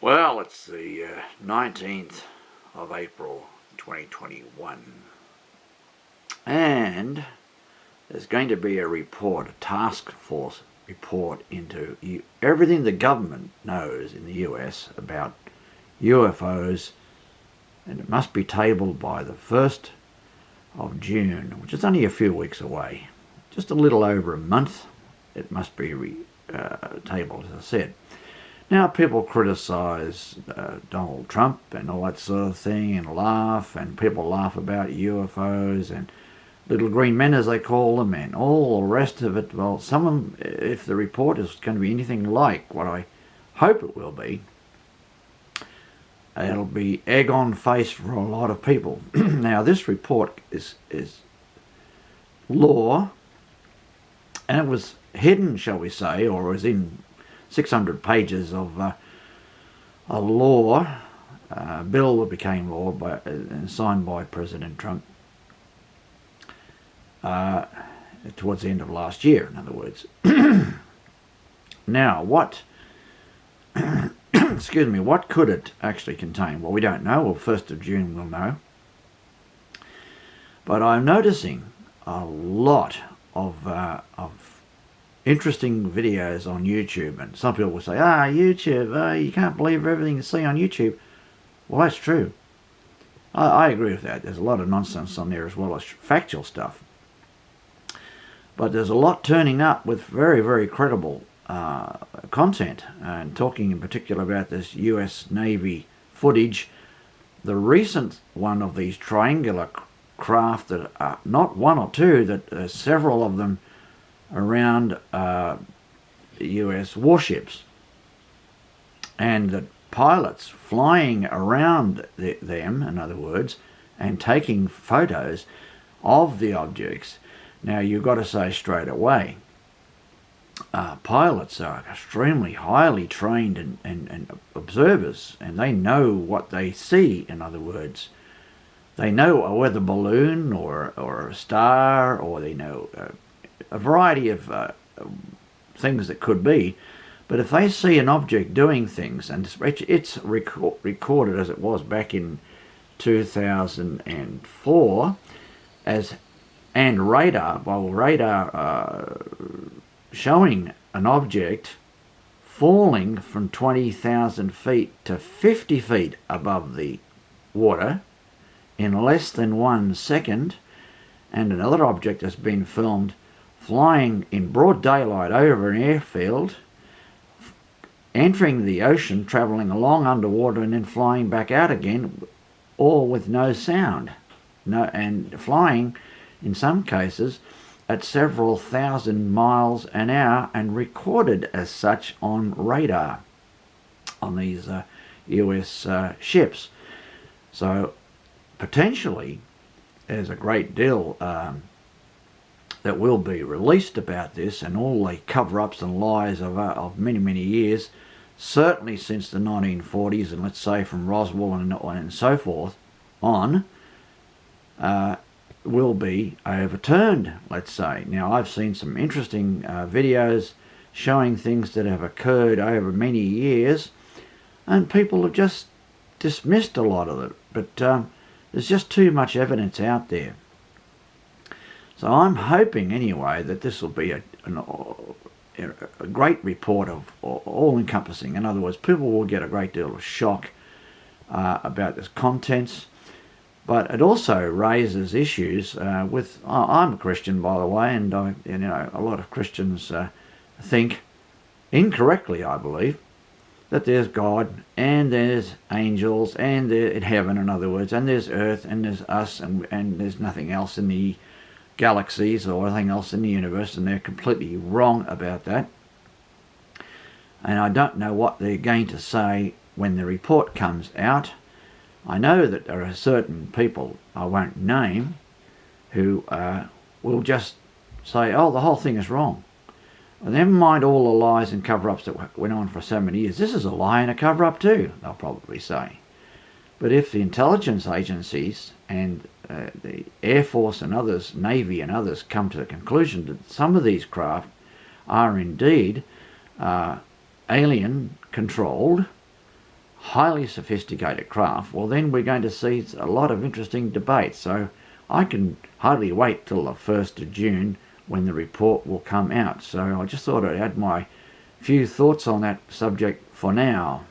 Well, it's the 19th of April 2021, and there's going to be a report, a task force report into everything the government knows in the US about UFOs, and it must be tabled by the 1st of June, which is only a few weeks away. Just a little over a month it must be tabled, as I said. Now, people criticise Donald Trump and all that sort of thing and laugh, and people laugh about UFOs and little green men, as they call them, and all the rest of it. Well, some of them, if the report is going to be anything like what I hope it will be, it'll be egg on face for a lot of people. Now, this report is law, and it was hidden, shall we say, or was in 600 pages of a law, bill that became law signed by President Trump towards the end of last year, in other words. Now, what excuse me, what could it actually contain? Well, we don't know. Well, 1st of June we'll know. But I'm noticing a lot of interesting videos on YouTube, and some people will say, YouTube, you can't believe everything you see on YouTube. Well, that's true. I agree with that. There's a lot of nonsense on there as well as factual stuff. But there's a lot turning up with very, very credible content, and talking in particular about this US Navy footage. The recent one of these triangular craft that are not one or two, that several of them around US warships, and the pilots flying around them, in other words, and taking photos of the objects. Now, you've got to say straight away, pilots are extremely highly trained and observers, and they know what they see. In other words, they know a weather balloon or a star, or they know a variety of things that could be. But if they see an object doing things, and it's recorded as it was back in 2004 and radar showing an object falling from 20,000 feet to 50 feet above the water in less than 1 second, and another object has been filmed flying in broad daylight over an airfield, entering the ocean, travelling along underwater, and then flying back out again, all with no sound, and flying in some cases at several thousand miles an hour, and recorded as such on radar on these US ships. So potentially there's a great deal that will be released about this, and all the cover-ups and lies of many, many years, certainly since the 1940s, and let's say from Roswell and so forth on, will be overturned, let's say. Now, I've seen some interesting videos showing things that have occurred over many years, and people have just dismissed a lot of it, but there's just too much evidence out there. So I'm hoping anyway that this will be a great report of all-encompassing. In other words, people will get a great deal of shock about this contents, but it also raises issues with. I'm a Christian, by the way, and a lot of Christians think incorrectly, I believe, that there's God and there's angels and in heaven, in other words, and there's earth and there's us, and there's nothing else in the galaxies or anything else in the universe, and they're completely wrong about that. And I don't know what they're going to say when the report comes out. I know that there are certain people I won't name who will just say, oh, the whole thing is wrong. Well, never mind all the lies and cover-ups that went on for so many years. This is a lie and a cover-up too, they'll probably say. But if the intelligence agencies and the Air Force and others, Navy and others, come to the conclusion that some of these craft are indeed alien controlled, highly sophisticated craft, well then we're going to see a lot of interesting debate. So I can hardly wait till the 1st of June when the report will come out. So I just thought I'd add my few thoughts on that subject for now.